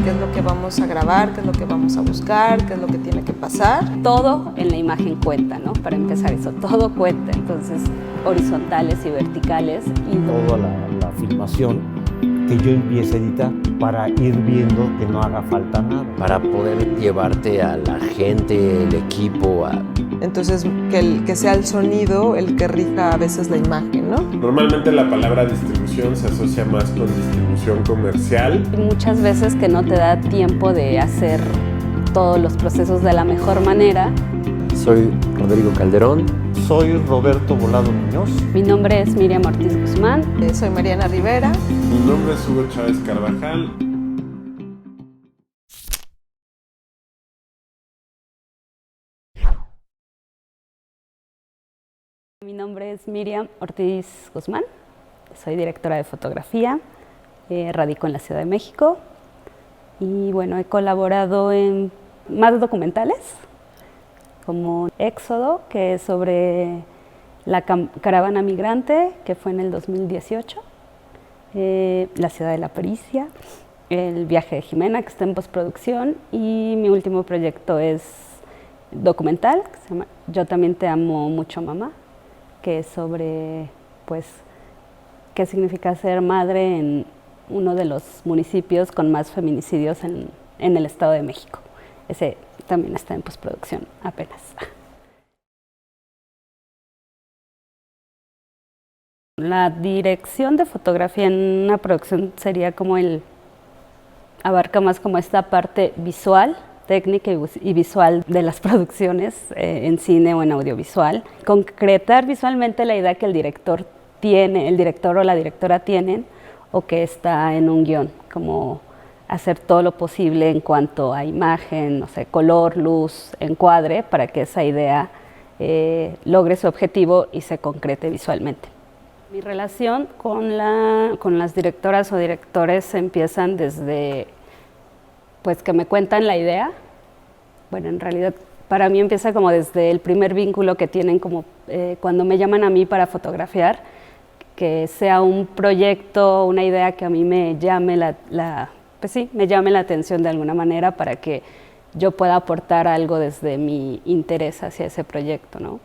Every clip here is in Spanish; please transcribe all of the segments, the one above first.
qué es lo que vamos a grabar, qué es lo que vamos a buscar, qué es lo que tiene que pasar. Todo en la imagen cuenta, ¿no? Para empezar eso, todo cuenta. Entonces, horizontales y verticales. Y toda la filmación que yo empiece a editar para ir viendo que no haga falta nada. Para poder llevarte a la gente, el equipo, Entonces, que sea el sonido el que rija a veces la imagen, ¿no? Normalmente la palabra distribución se asocia más con distribución comercial. Y muchas veces que no te da tiempo de hacer todos los procesos de la mejor manera. Soy Rodrigo Calderón. Soy Roberto Volado Muñoz. Mi nombre es Miriam Ortiz Guzmán. Soy Mariana Rivera. Mi nombre es Hugo Chávez Carvajal. Mi nombre es Miriam Ortiz Guzmán. Soy directora de fotografía. Radico en la Ciudad de México. Y bueno, he colaborado en más documentales, como Éxodo, que es sobre la caravana migrante, que fue en el 2018, La ciudad de la pericia, El viaje de Jimena, que está en postproducción, y mi último proyecto es documental, que se llama Yo también te amo mucho, mamá, que es sobre, pues, qué significa ser madre en uno de los municipios con más feminicidios en el Estado de México. Ese también está en postproducción apenas. La dirección de fotografía en una producción sería como abarca más como esta parte visual, técnica y visual de las producciones en cine o en audiovisual. Concretar visualmente la idea que el director o la directora tienen o que está en un guión, como hacer todo lo posible en cuanto a imagen, no sé, color, luz, encuadre, para que esa idea logre su objetivo y se concrete visualmente. Mi relación con las directoras o directores empiezan desde pues que me cuentan la idea. Bueno, en realidad para mí empieza como desde el primer vínculo que tienen como cuando me llaman a mí para fotografiar, que sea un proyecto, una idea que a mí me llame me llame la atención de alguna manera para que yo pueda aportar algo desde mi interés hacia ese proyecto, ¿no?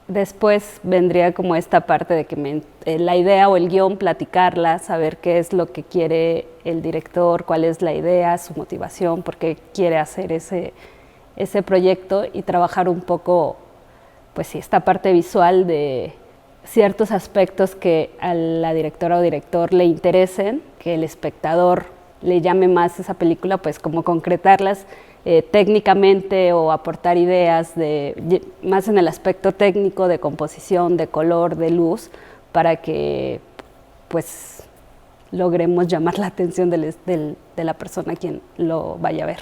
Después vendría como esta parte de que la idea o el guión, platicarla, saber qué es lo que quiere el director, cuál es la idea, su motivación, por qué quiere hacer ese proyecto y trabajar un poco, pues sí, esta parte visual de ciertos aspectos que a la directora o director le interesen, que el espectador le llame más esa película, pues como concretarlas técnicamente o aportar ideas más en el aspecto técnico de composición, de color, de luz, para que pues logremos llamar la atención de la persona a quien lo vaya a ver.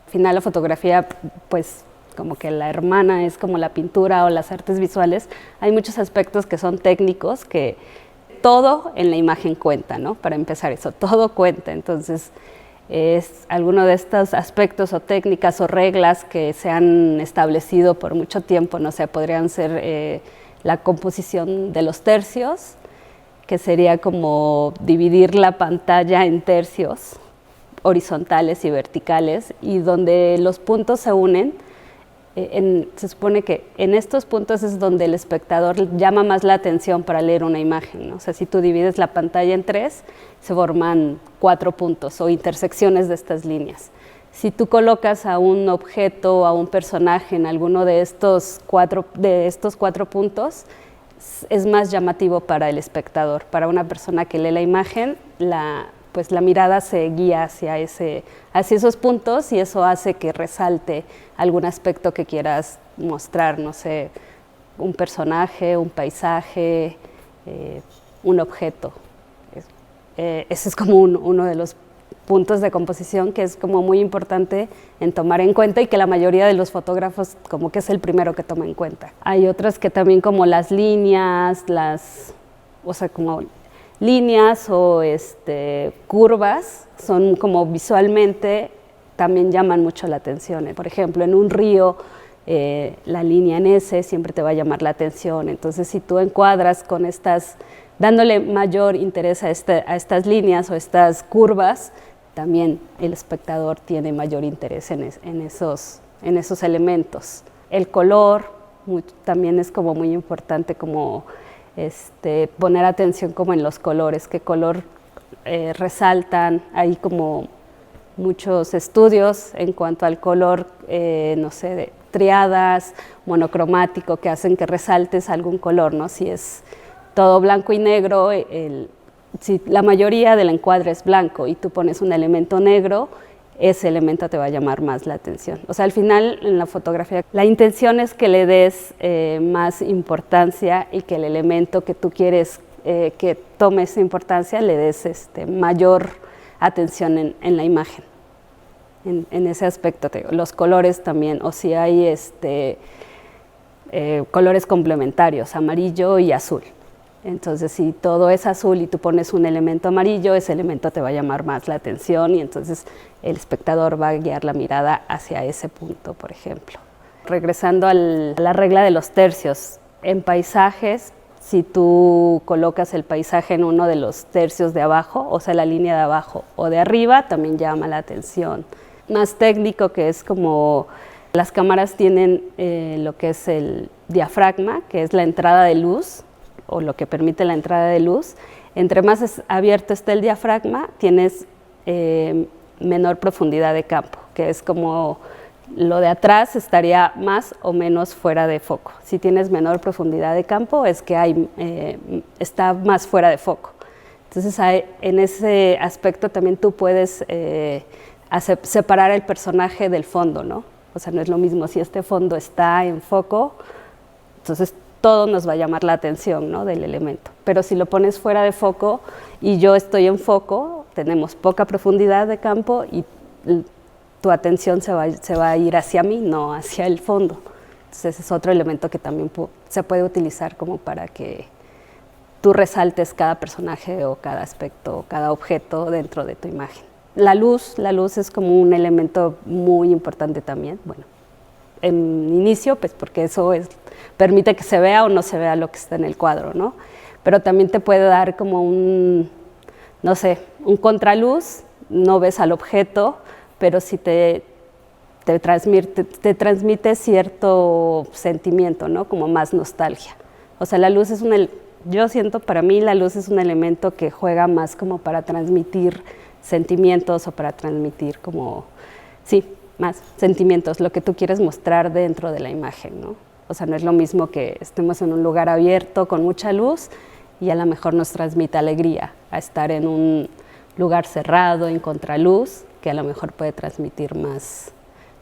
Al final la fotografía, pues como que la hermana es como la pintura o las artes visuales. Hay muchos aspectos que son técnicos, que todo en la imagen cuenta, ¿no? Para empezar eso, todo cuenta. Entonces, es alguno de estos aspectos o técnicas o reglas que se han establecido por mucho tiempo, no sé, podrían ser la composición de los tercios, que sería como dividir la pantalla en tercios horizontales y verticales, y donde los puntos se unen. Se supone que en estos puntos es donde el espectador llama más la atención para leer una imagen, ¿no? O sea, si tú divides la pantalla en 3, se forman 4 puntos o intersecciones de estas líneas. Si tú colocas a un objeto o a un personaje en alguno de estos cuatro puntos, es más llamativo para el espectador. Para una persona que lee la imagen, pues la mirada se guía hacia esos puntos, y eso hace que resalte algún aspecto que quieras mostrar, no sé, un personaje, un paisaje, un objeto. Ese es como uno de los puntos de composición que es como muy importante en tomar en cuenta, y que la mayoría de los fotógrafos como que es el primero que toma en cuenta. Hay otras que también, como las líneas, o sea, como líneas o curvas, son como visualmente también llaman mucho la atención. Por ejemplo, en un río, la línea en S siempre te va a llamar la atención. Entonces, si tú encuadras con dándole mayor interés a estas líneas o estas curvas, también el espectador tiene mayor interés en esos elementos. El color también es como muy importante, como poner atención como en los colores, qué color resaltan. Hay como muchos estudios en cuanto al color, no sé, de triadas, monocromático, que hacen que resaltes algún color, ¿no? Si es todo blanco y negro, si la mayoría del encuadre es blanco y tú pones un elemento negro, ese elemento te va a llamar más la atención. O sea, al final en la fotografía la intención es que le des más importancia y que el elemento que tú quieres que tome esa importancia le des mayor atención en la imagen. En ese aspecto, los colores también, o si hay colores complementarios, amarillo y azul. Entonces, si todo es azul y tú pones un elemento amarillo, ese elemento te va a llamar más la atención y entonces el espectador va a guiar la mirada hacia ese punto, por ejemplo. Regresando a la regla de los tercios, en paisajes, si tú colocas el paisaje en uno de los tercios de abajo, o sea, la línea de abajo o de arriba, también llama la atención. Más técnico, que es como las cámaras tienen lo que es el diafragma, que es la entrada de luz, o lo que permite la entrada de luz. Entre más abierto esté el diafragma, tienes menor profundidad de campo, que es como lo de atrás estaría más o menos fuera de foco. Si tienes menor profundidad de campo, es que está más fuera de foco. Entonces, en ese aspecto también tú puedes separar el personaje del fondo, ¿no? O sea, no es lo mismo si este fondo está en foco, entonces todo nos va a llamar la atención, ¿no?, del elemento. Pero si lo pones fuera de foco y yo estoy en foco, tenemos poca profundidad de campo y tu atención se va a ir hacia mí, no hacia el fondo. Entonces es otro elemento que también se puede utilizar como para que tú resaltes cada personaje o cada aspecto o cada objeto dentro de tu imagen. La luz es como un elemento muy importante también. Bueno, en inicio, pues porque eso permite que se vea o no se vea lo que está en el cuadro, ¿no? Pero también te puede dar como un contraluz, no ves al objeto, pero sí te transmite cierto sentimiento, ¿no? Como más nostalgia. O sea, la luz yo siento, para mí la luz es un elemento que juega más como para transmitir sentimientos o para transmitir más sentimientos, lo que tú quieres mostrar dentro de la imagen, ¿no? O sea, no es lo mismo que estemos en un lugar abierto con mucha luz y a lo mejor nos transmite alegría, a estar en un lugar cerrado, en contraluz, que a lo mejor puede transmitir más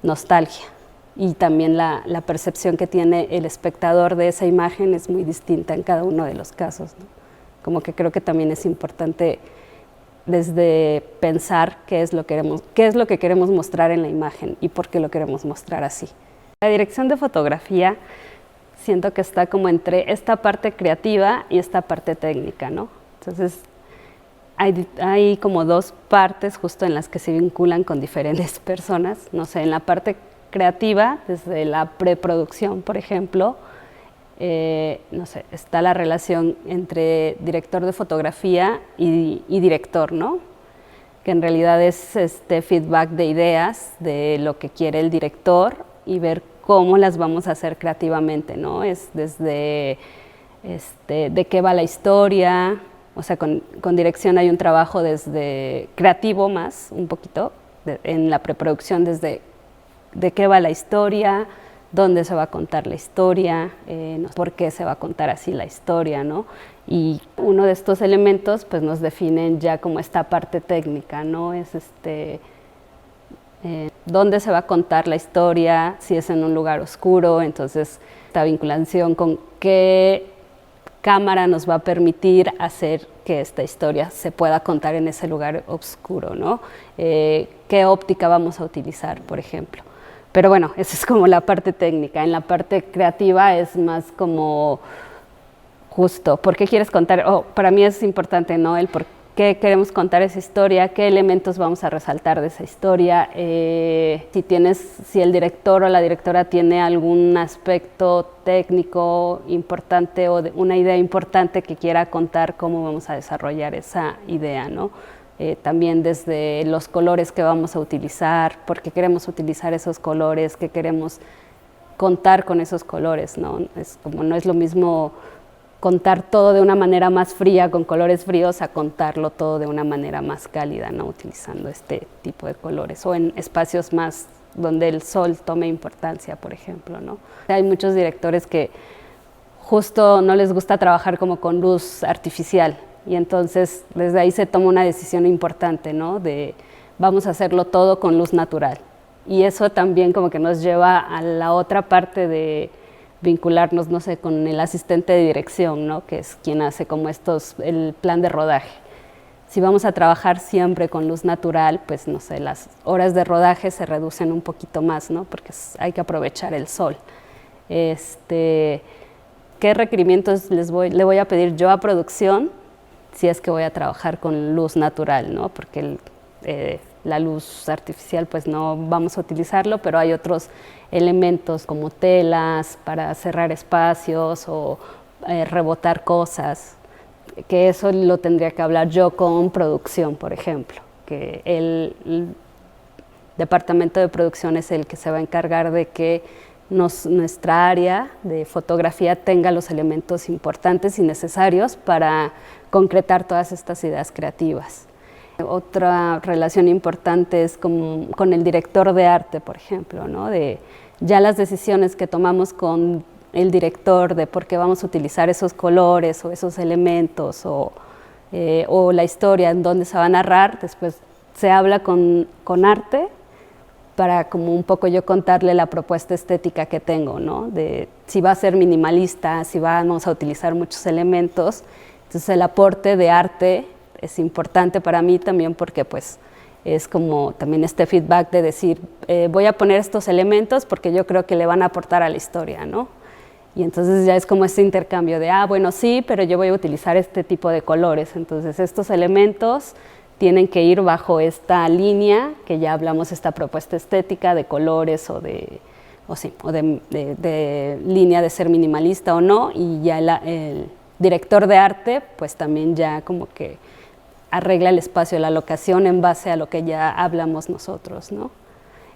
nostalgia. Y también la percepción que tiene el espectador de esa imagen es muy distinta en cada uno de los casos, ¿no? Como que creo que también es importante desde pensar qué es lo que queremos mostrar en la imagen y por qué lo queremos mostrar así. La dirección de fotografía siento que está como entre esta parte creativa y esta parte técnica, ¿no? Entonces hay como dos partes justo en las que se vinculan con diferentes personas. No sé, en la parte creativa, desde la preproducción, por ejemplo, está la relación entre director de fotografía y director, ¿no? Que en realidad es feedback de ideas, de lo que quiere el director y ver cómo las vamos a hacer creativamente, ¿no? Es desde de qué va la historia, o sea, con dirección hay un trabajo desde creativo más, un poquito, en la preproducción desde de qué va la historia, dónde se va a contar la historia, por qué se va a contar así la historia, ¿no? Y uno de estos elementos pues nos definen ya como esta parte técnica, ¿no? Es dónde se va a contar la historia, si es en un lugar oscuro, entonces esta vinculación con qué cámara nos va a permitir hacer que esta historia se pueda contar en ese lugar oscuro, ¿no? ¿Qué óptica vamos a utilizar, por ejemplo? Pero bueno, esa es como la parte técnica. En la parte creativa es más como justo, ¿por qué quieres contar? Para mí es importante, ¿no? El por qué queremos contar esa historia, qué elementos vamos a resaltar de esa historia, si el director o la directora tiene algún aspecto técnico importante o una idea importante que quiera contar, cómo vamos a desarrollar esa idea, ¿no? también desde los colores que vamos a utilizar, por qué queremos utilizar esos colores, qué queremos contar con esos colores, ¿no? No es lo mismo contar todo de una manera más fría, con colores fríos, a contarlo todo de una manera más cálida, ¿no? Utilizando este tipo de colores, o en espacios más donde el sol tome importancia, por ejemplo, ¿no? Hay muchos directores que justo no les gusta trabajar como con luz artificial, y entonces desde ahí se toma una decisión importante, ¿no? De vamos a hacerlo todo con luz natural. Y eso también como que nos lleva a la otra parte de vincularnos, no sé, con el asistente de dirección, ¿no? Que es quien hace como el plan de rodaje. Si vamos a trabajar siempre con luz natural, pues no sé, las horas de rodaje se reducen un poquito más, ¿no? Porque hay que aprovechar el sol. ¿Qué requerimientos le voy a pedir yo a producción si es que voy a trabajar con luz natural, ¿no? Porque la luz artificial pues no vamos a utilizarlo, pero hay otros elementos como telas para cerrar espacios o rebotar cosas, que eso lo tendría que hablar yo con producción, por ejemplo, que el departamento de producción es el que se va a encargar de que nuestra área de fotografía tenga los elementos importantes y necesarios para concretar todas estas ideas creativas. Otra relación importante es con el director de arte, por ejemplo, ¿no? De ya las decisiones que tomamos con el director de por qué vamos a utilizar esos colores o esos elementos o la historia en dónde se va a narrar, después se habla con arte para como un poco yo contarle la propuesta estética que tengo, ¿no? De si va a ser minimalista, si vamos a utilizar muchos elementos. Entonces el aporte de arte es importante para mí también porque pues es como también este feedback de decir voy a poner estos elementos porque yo creo que le van a aportar a la historia, ¿no? Y entonces ya es como este intercambio de bueno sí, pero yo voy a utilizar este tipo de colores, entonces estos elementos tienen que ir bajo esta línea que ya hablamos, esta propuesta estética de colores o de línea de ser minimalista o no, y ya el director de arte pues también ya como que arregla el espacio, la locación en base a lo que ya hablamos nosotros, ¿no?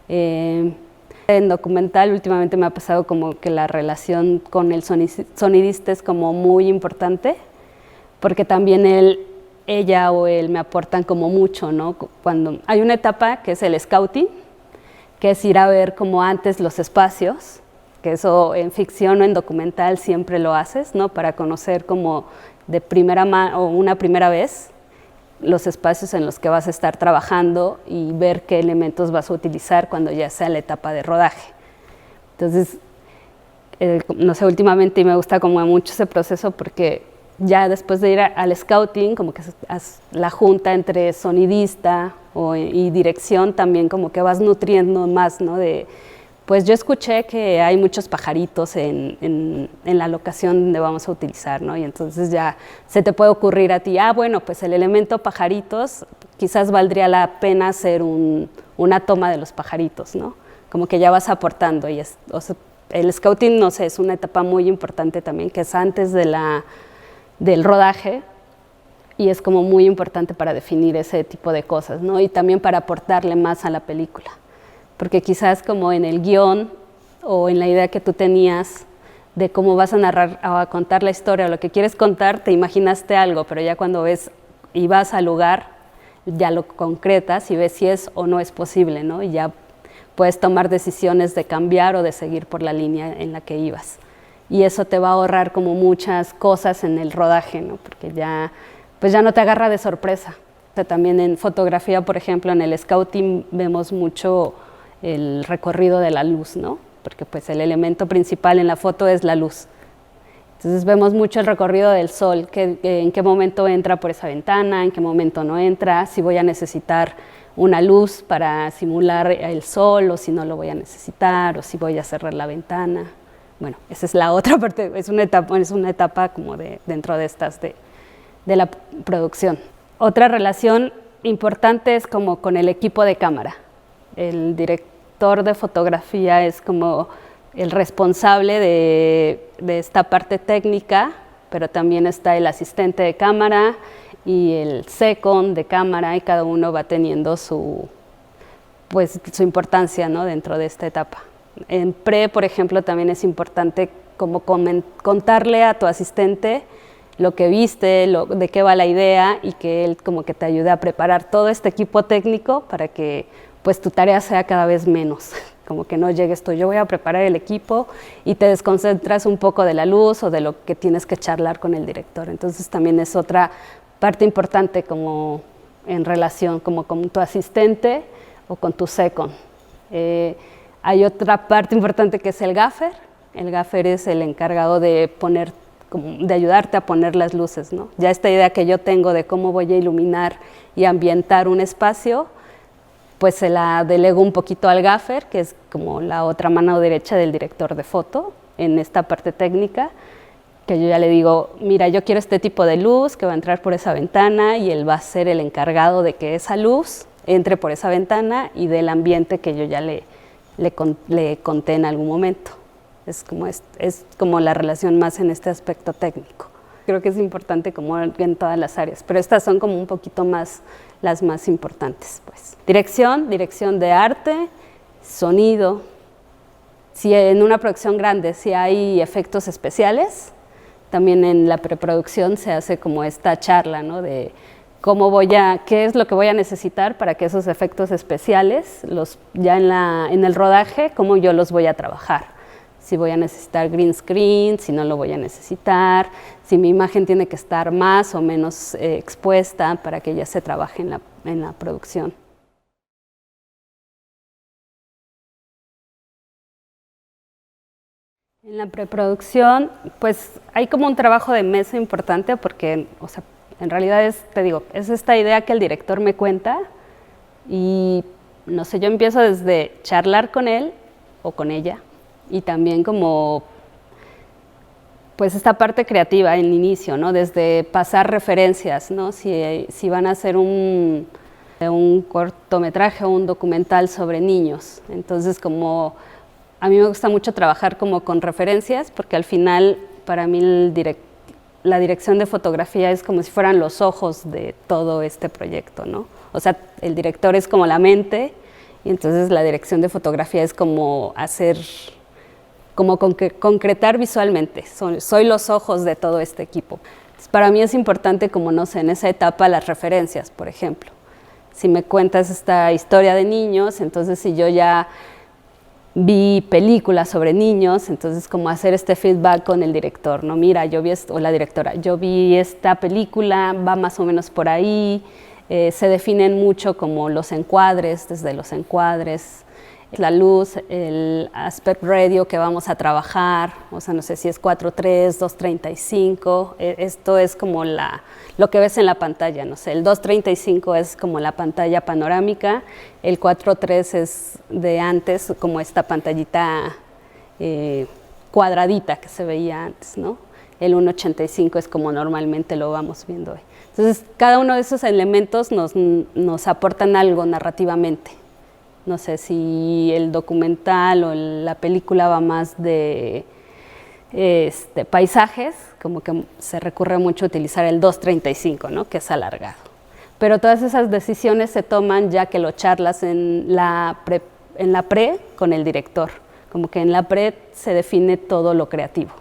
En documental últimamente me ha pasado como que la relación con el sonidista es como muy importante, porque también ella o él me aportan como mucho, ¿no? Cuando hay una etapa que es el scouting, que es ir a ver como antes los espacios, que eso en ficción o en documental siempre lo haces, ¿no? Para conocer como de primera mano o una primera vez los espacios en los que vas a estar trabajando y ver qué elementos vas a utilizar cuando ya sea la etapa de rodaje. Entonces, no sé, últimamente me gusta como mucho ese proceso porque ya después de ir al scouting, como que la junta entre sonidista y dirección también como que vas nutriendo más, ¿no? Pues yo escuché que hay muchos pajaritos en la locación donde vamos a utilizar, ¿no? Y entonces ya se te puede ocurrir a ti, bueno, pues el elemento pajaritos, quizás valdría la pena hacer una toma de los pajaritos, ¿no? Como que ya vas aportando. Y el scouting, no sé, es una etapa muy importante también, que es antes del rodaje, y es como muy importante para definir ese tipo de cosas, ¿no? Y también para aportarle más a la película. Porque quizás como en el guión o en la idea que tú tenías de cómo vas a narrar o a contar la historia o lo que quieres contar, te imaginaste algo, pero ya cuando ves y vas al lugar, ya lo concretas y ves si es o no es posible, ¿no? Y ya puedes tomar decisiones de cambiar o de seguir por la línea en la que ibas. Y eso te va a ahorrar como muchas cosas en el rodaje, ¿no? Porque pues ya no te agarra de sorpresa. O sea, también en fotografía, por ejemplo, en el scouting vemos mucho el recorrido de la luz, ¿no? Porque pues el elemento principal en la foto es la luz. Entonces vemos mucho el recorrido del sol, en qué momento entra por esa ventana, en qué momento no entra, si voy a necesitar una luz para simular el sol o si no lo voy a necesitar, o si voy a cerrar la ventana. Bueno, esa es la otra parte, es una etapa como dentro de estas de la producción. Otra relación importante es como con el equipo de cámara. El director de fotografía es como el responsable de esta parte técnica, pero también está el asistente de cámara y el second de cámara, y cada uno va teniendo su importancia, ¿no?, dentro de esta etapa. En pre, por ejemplo, también es importante como contarle a tu asistente lo que viste, de qué va la idea, y que él como que te ayude a preparar todo este equipo técnico para que pues tu tarea sea cada vez menos, como que no llegues tú, yo voy a preparar el equipo, y te desconcentras un poco de la luz o de lo que tienes que charlar con el director. Entonces también es otra parte importante como en relación como con tu asistente o con tu second. Hay otra parte importante que es el gaffer. El gaffer es el encargado de ayudarte a poner las luces, ¿no? Ya esta idea que yo tengo de cómo voy a iluminar y ambientar un espacio, pues se la delego un poquito al gaffer, que es como la otra mano derecha del director de foto en esta parte técnica, que yo ya le digo, mira, yo quiero este tipo de luz que va a entrar por esa ventana, y él va a ser el encargado de que esa luz entre por esa ventana y del ambiente que yo ya le conté en algún momento. Es como la relación más en este aspecto técnico. Creo que es importante como en todas las áreas, pero estas son como un poquito más las más importantes, pues. Dirección de arte, sonido. Si en una producción grande, si hay efectos especiales, también en la preproducción se hace como esta charla, ¿no?, de qué es lo que voy a necesitar para que esos efectos especiales, ya en el rodaje, cómo yo los voy a trabajar. Si voy a necesitar green screen, si no lo voy a necesitar, si mi imagen tiene que estar más o menos expuesta para que ya se trabaje en la producción. En la preproducción, pues hay como un trabajo de mesa importante, porque, o sea, en realidad es esta idea que el director me cuenta, y no sé, yo empiezo desde charlar con él o con ella, y también como pues esta parte creativa en inicio, ¿no?, desde pasar referencias, ¿no?, si van a hacer un cortometraje o un documental sobre niños. Entonces, como a mí me gusta mucho trabajar como con referencias, porque al final para mí la dirección de fotografía es como si fueran los ojos de todo este proyecto, ¿no? O sea, el director es como la mente, y entonces la dirección de fotografía es como concretar visualmente. Soy los ojos de todo este equipo. Entonces, para mí es importante, como no sé, en esa etapa las referencias, por ejemplo. Si me cuentas esta historia de niños, entonces si yo ya vi películas sobre niños, entonces como hacer este feedback con el director, ¿no? Mira, o la directora, yo vi esta película, va más o menos por ahí, se definen mucho como los encuadres, desde los encuadres, la luz, el aspect ratio que vamos a trabajar, o sea, no sé si es 4:3, 2:35, esto es como lo que ves en la pantalla, no sé, el 2:35 es como la pantalla panorámica, el 4:3 es de antes, como esta pantallita cuadradita que se veía antes, ¿no? El 1:85 es como normalmente lo vamos viendo hoy. Entonces, cada uno de esos elementos nos aportan algo narrativamente. No sé si el documental o la película va más de paisajes, como que se recurre mucho a utilizar el 2:35, ¿no?, que es alargado. Pero todas esas decisiones se toman ya que lo charlas en la pre con el director. Como que en la pre se define todo lo creativo,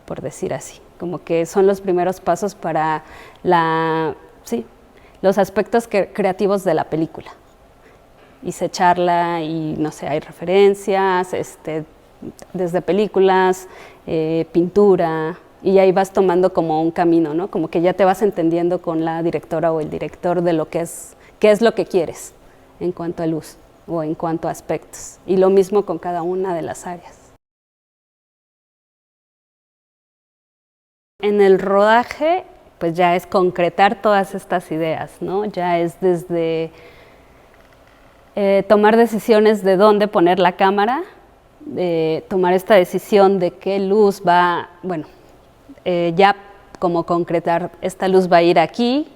por decir así. Como que son los primeros pasos para los aspectos creativos de la película. Y se charla y, no sé, hay referencias, desde películas, pintura, y ahí vas tomando como un camino, ¿no? Como que ya te vas entendiendo con la directora o el director de qué es lo que quieres en cuanto a luz o en cuanto a aspectos. Y lo mismo con cada una de las áreas. En el rodaje, pues ya es concretar todas estas ideas, ¿no? Ya es desde tomar decisiones de dónde poner la cámara, tomar esta decisión de qué luz ya como concretar, esta luz va a ir aquí,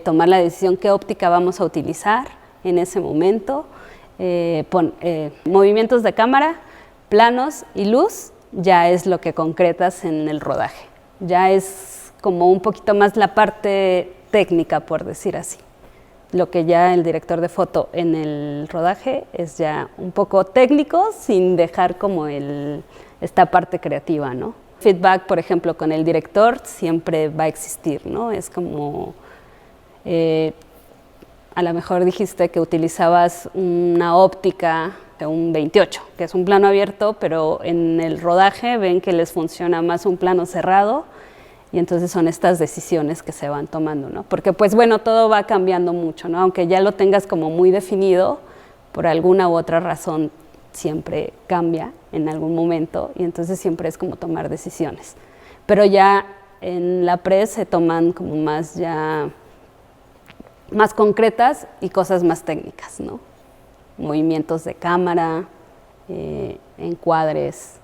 tomar la decisión qué óptica vamos a utilizar en ese momento, movimientos de cámara, planos y luz, ya es lo que concretas en el rodaje. Ya es como un poquito más la parte técnica, por decir así. Lo que ya el director de foto en el rodaje es ya un poco técnico, sin dejar como esta parte creativa, ¿no? Feedback, por ejemplo, con el director siempre va a existir, ¿no? Es como, a lo mejor dijiste que utilizabas una óptica de un 28, que es un plano abierto, pero en el rodaje ven que les funciona más un plano cerrado, y entonces son estas decisiones que se van tomando, ¿no? Porque pues bueno, todo va cambiando mucho, ¿no? Aunque ya lo tengas como muy definido, por alguna u otra razón siempre cambia en algún momento, y entonces siempre es como tomar decisiones. Pero ya en la pre se toman como más concretas y cosas más técnicas, ¿no? Movimientos de cámara, encuadres.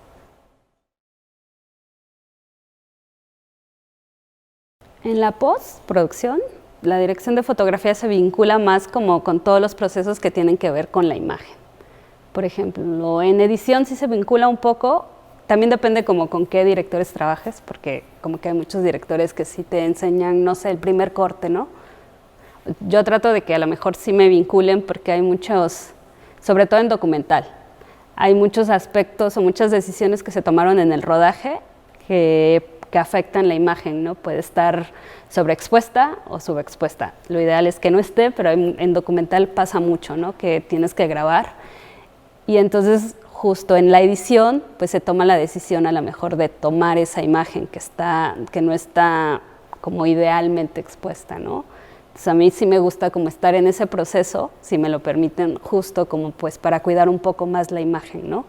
En la postproducción, la dirección de fotografía se vincula más como con todos los procesos que tienen que ver con la imagen. Por ejemplo, en edición sí se vincula un poco, también depende como con qué directores trabajes, porque como que hay muchos directores que sí te enseñan, no sé, el primer corte, ¿no? Yo trato de que a lo mejor sí me vinculen porque hay muchos, sobre todo en documental, hay muchos aspectos o muchas decisiones que se tomaron en el rodaje que afectan la imagen, ¿no? Puede estar sobreexpuesta o subexpuesta. Lo ideal es que no esté, pero en documental pasa mucho, ¿no? Que tienes que grabar y entonces justo en la edición pues se toma la decisión a lo mejor de tomar esa imagen que no está como idealmente expuesta, ¿no? Entonces a mí sí me gusta como estar en ese proceso, si me lo permiten, justo como pues para cuidar un poco más la imagen, ¿no?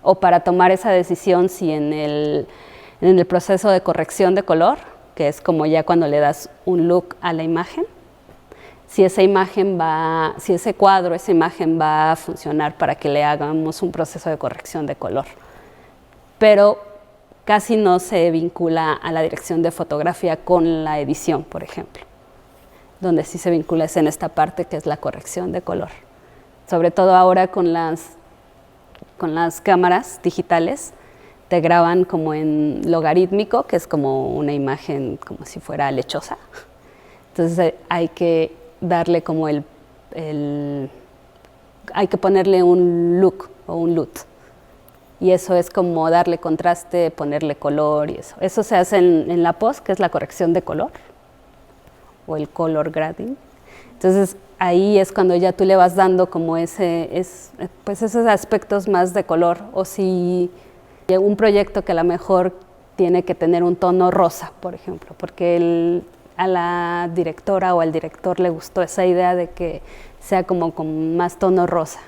O para tomar esa decisión si en el proceso de corrección de color, que es como ya cuando le das un look a la imagen, si ese cuadro, esa imagen va a funcionar para que le hagamos un proceso de corrección de color. Pero casi no se vincula a la dirección de fotografía con la edición, por ejemplo. Donde sí se vincula es en esta parte que es la corrección de color. Sobre todo ahora con las cámaras digitales, te graban como en logarítmico, que es como una imagen como si fuera lechosa. Entonces hay que darle como hay que ponerle un look o un LUT. Y eso es como darle contraste, ponerle color y eso. Eso se hace en la post, que es la corrección de color, o el color grading. Entonces ahí es cuando ya tú le vas dando como pues esos aspectos más de color, o si un proyecto que a lo mejor tiene que tener un tono rosa, por ejemplo, porque a la directora o al director le gustó esa idea de que sea como con más tono rosa.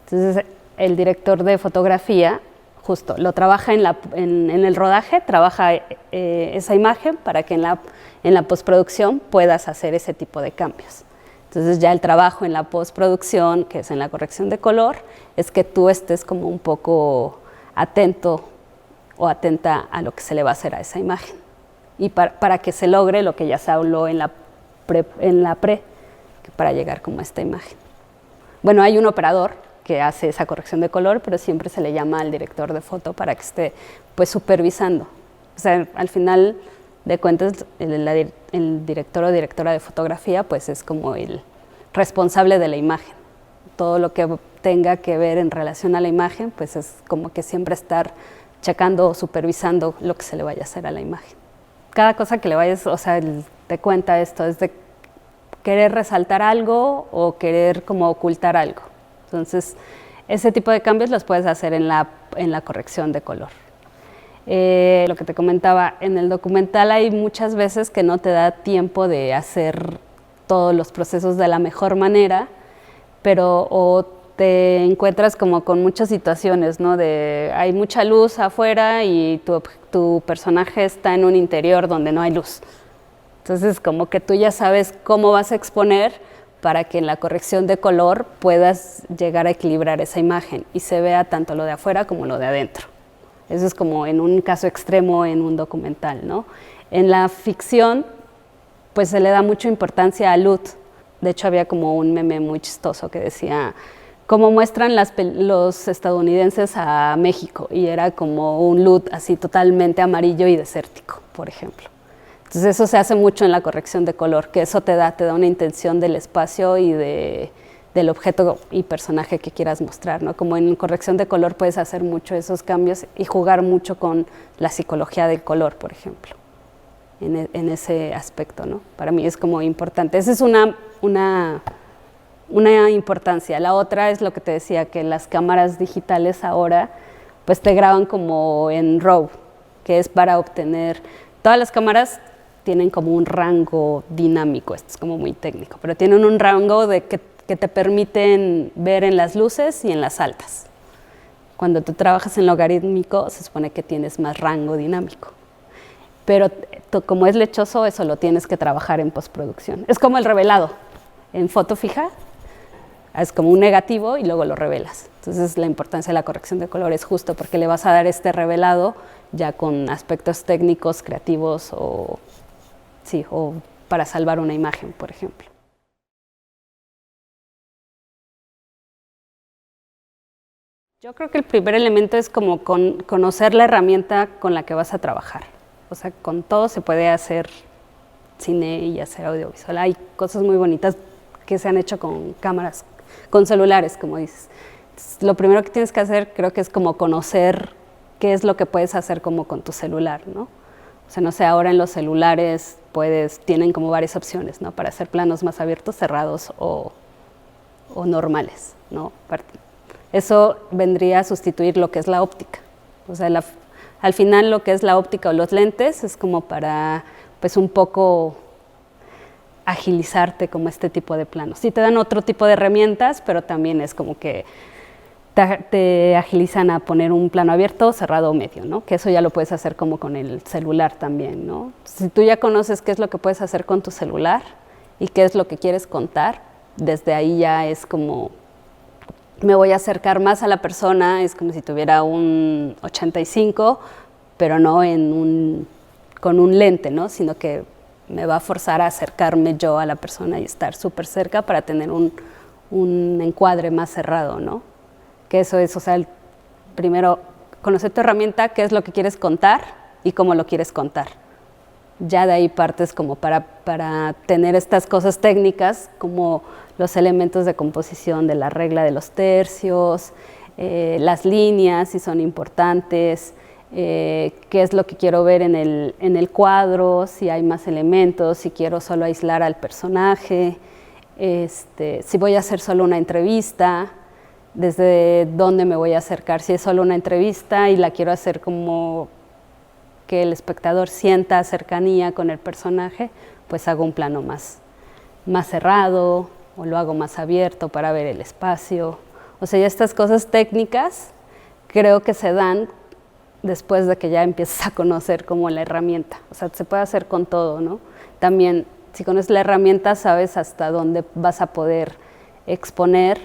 Entonces el director de fotografía justo lo trabaja en el rodaje, trabaja esa imagen para que en la postproducción puedas hacer ese tipo de cambios. Entonces ya el trabajo en la postproducción, que es en la corrección de color, es que tú estés como un poco atento o atenta a lo que se le va a hacer a esa imagen y para que se logre lo que ya se habló en la pre, para llegar como a esta imagen. Bueno, hay un operador que hace esa corrección de color, pero siempre se le llama al director de foto para que esté pues supervisando. O sea, al final de cuentas el director o directora de fotografía pues es como el responsable de la imagen. Todo lo que tenga que ver en relación a la imagen, pues es como que siempre estar checando o supervisando lo que se le vaya a hacer a la imagen. Cada cosa que le vayas, o sea, te cuenta esto, es de querer resaltar algo o querer como ocultar algo. Entonces, ese tipo de cambios los puedes hacer en la corrección de color. Lo que te comentaba, en el documental hay muchas veces que no te da tiempo de hacer todos los procesos de la mejor manera, pero o te encuentras como con muchas situaciones, ¿no? Hay mucha luz afuera y tu personaje está en un interior donde no hay luz. Entonces, como que tú ya sabes cómo vas a exponer para que en la corrección de color puedas llegar a equilibrar esa imagen y se vea tanto lo de afuera como lo de adentro. Eso es como en un caso extremo en un documental, ¿no? En la ficción, pues se le da mucha importancia al LUT. De hecho, había como un meme muy chistoso que decía cómo muestran los estadounidenses a México, y era como un LUT así totalmente amarillo y desértico, por ejemplo. Entonces eso se hace mucho en la corrección de color, que eso te da una intención del espacio y del objeto y personaje que quieras mostrar, ¿no? Como en corrección de color puedes hacer mucho esos cambios y jugar mucho con la psicología del color, por ejemplo, en ese aspecto, ¿no? Para mí es como importante. Esa es una importancia. La otra es lo que te decía, que las cámaras digitales ahora pues te graban como en RAW, que es para obtener, todas las cámaras tienen como un rango dinámico, esto es como muy técnico, pero tienen un rango de que te permiten ver en las luces y en las altas. Cuando tú trabajas en logarítmico se supone que tienes más rango dinámico, pero como es lechoso eso lo tienes que trabajar en postproducción. Es como el revelado en foto fija, es como un negativo y luego lo revelas. Entonces la importancia de la corrección de color es justo porque le vas a dar este revelado ya con aspectos técnicos, creativos o para salvar una imagen, por ejemplo. Yo creo que el primer elemento es como conocer la herramienta con la que vas a trabajar. O sea, con todo se puede hacer cine y hacer audiovisual. Hay cosas muy bonitas que se han hecho con cámaras, con celulares, como dices. Entonces, lo primero que tienes que hacer creo que es como conocer qué es lo que puedes hacer como con tu celular, ¿no? O sea, no sé, ahora en los celulares tienen como varias opciones, ¿no? Para hacer planos más abiertos, cerrados o normales, ¿no? Eso vendría a sustituir lo que es la óptica. O sea, al final lo que es la óptica o los lentes es como para, pues un poco agilizarte como este tipo de planos. Sí te dan otro tipo de herramientas, pero también es como que te agilizan a poner un plano abierto, cerrado o medio, ¿no? Que eso ya lo puedes hacer como con el celular también, ¿no? Si tú ya conoces qué es lo que puedes hacer con tu celular y qué es lo que quieres contar, desde ahí ya es como me voy a acercar más a la persona, es como si tuviera un 85, pero no con un lente, ¿no? Sino que me va a forzar a acercarme yo a la persona y estar súper cerca para tener un encuadre más cerrado, ¿no? Que eso es, o sea, primero conocer tu herramienta, qué es lo que quieres contar y cómo lo quieres contar. Ya de ahí partes como para tener estas cosas técnicas, como los elementos de composición de la regla de los tercios, las líneas, si son importantes, qué es lo que quiero ver en el cuadro, si hay más elementos, si quiero solo aislar al personaje, si voy a hacer solo una entrevista, desde dónde me voy a acercar, si es solo una entrevista y la quiero hacer como que el espectador sienta cercanía con el personaje, pues hago un plano más cerrado o lo hago más abierto para ver el espacio. O sea, ya estas cosas técnicas creo que se dan después de que ya empiezas a conocer como la herramienta. O sea, se puede hacer con todo, ¿no? También, si conoces la herramienta, sabes hasta dónde vas a poder exponer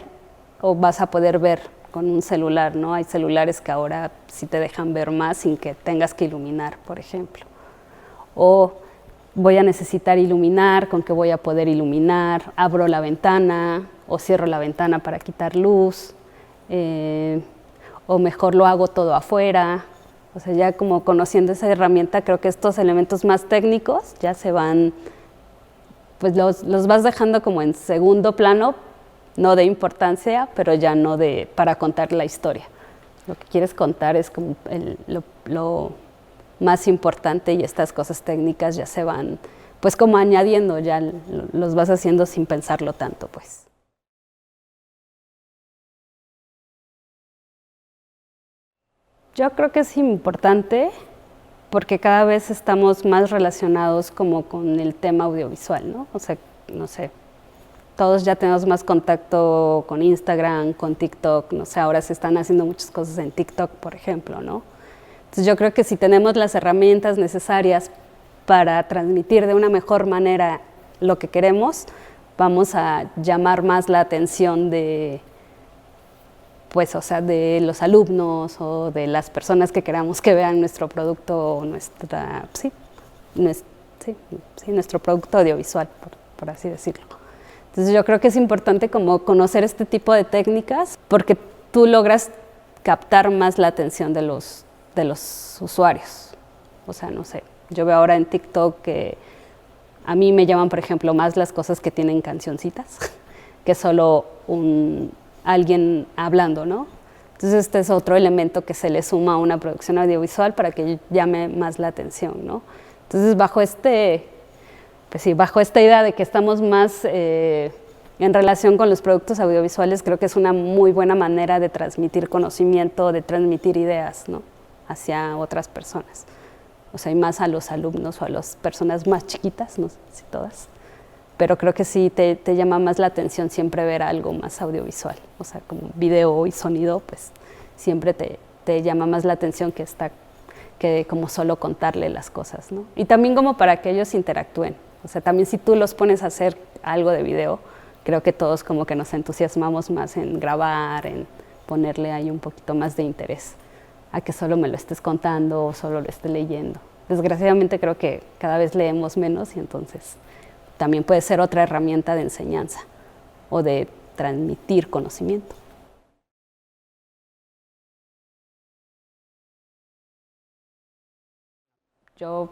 o vas a poder ver con un celular, ¿no? Hay celulares que ahora sí te dejan ver más sin que tengas que iluminar, por ejemplo. O voy a necesitar iluminar, ¿con qué voy a poder iluminar? Abro la ventana o cierro la ventana para quitar luz, o mejor lo hago todo afuera. O sea, ya como conociendo esa herramienta, creo que estos elementos más técnicos ya se van, pues los vas dejando como en segundo plano, no de importancia, pero ya no para contar la historia. Lo que quieres contar es como lo más importante y estas cosas técnicas ya se van, pues como añadiendo, ya los vas haciendo sin pensarlo tanto, pues. Yo creo que es importante porque cada vez estamos más relacionados como con el tema audiovisual, ¿no? O sea, no sé, todos ya tenemos más contacto con Instagram, con TikTok, no sé, ahora se están haciendo muchas cosas en TikTok, por ejemplo, ¿no? Entonces yo creo que si tenemos las herramientas necesarias para transmitir de una mejor manera lo que queremos, vamos a llamar más la atención de los alumnos o de las personas que queramos que vean nuestro producto o nuestro producto audiovisual, por así decirlo. Entonces yo creo que es importante como conocer este tipo de técnicas porque tú logras captar más la atención de los usuarios. O sea, no sé, Yo veo ahora en TikTok que a mí me llaman, por ejemplo, más las cosas que tienen cancioncitas que solo alguien hablando, ¿no? Entonces este es otro elemento que se le suma a una producción audiovisual para que llame más la atención, ¿no? Entonces bajo bajo esta idea de que estamos más en relación con los productos audiovisuales, creo que es una muy buena manera de transmitir conocimiento, de transmitir ideas, ¿no? Hacia otras personas. O sea, y más a los alumnos o a las personas más chiquitas, no sé si todas, pero creo que sí te llama más la atención siempre ver algo más audiovisual, o sea, como video y sonido, pues siempre te llama más la atención que como solo contarle las cosas, ¿no? Y también como para que ellos interactúen, o sea, también si tú los pones a hacer algo de video, creo que todos como que nos entusiasmamos más en grabar, en ponerle ahí un poquito más de interés, a que solo me lo estés contando o solo lo esté leyendo. Desgraciadamente creo que cada vez leemos menos y entonces también puede ser otra herramienta de enseñanza o de transmitir conocimiento. Yo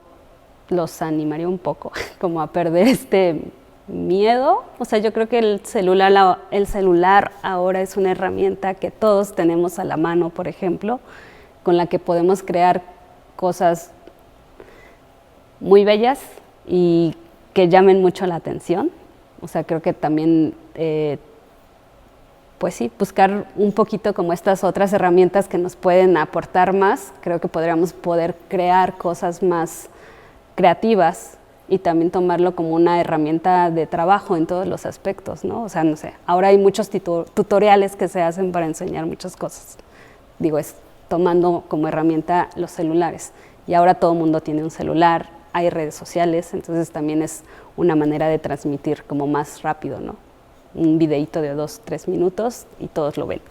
los animaría un poco como a perder este miedo. O sea, yo creo que el celular ahora es una herramienta que todos tenemos a la mano, por ejemplo, con la que podemos crear cosas muy bellas y que llamen mucho la atención. O sea, creo que también, pues sí, buscar un poquito como estas otras herramientas que nos pueden aportar más. Creo que podríamos poder crear cosas más creativas y también tomarlo como una herramienta de trabajo en todos los aspectos, ¿no? O sea, no sé, ahora hay muchos tutoriales que se hacen para enseñar muchas cosas. Digo, es tomando como herramienta los celulares. Y ahora todo el mundo tiene un celular, hay redes sociales, entonces también es una manera de transmitir como más rápido, ¿no? Un videíto de 2-3 minutos y todos lo ven.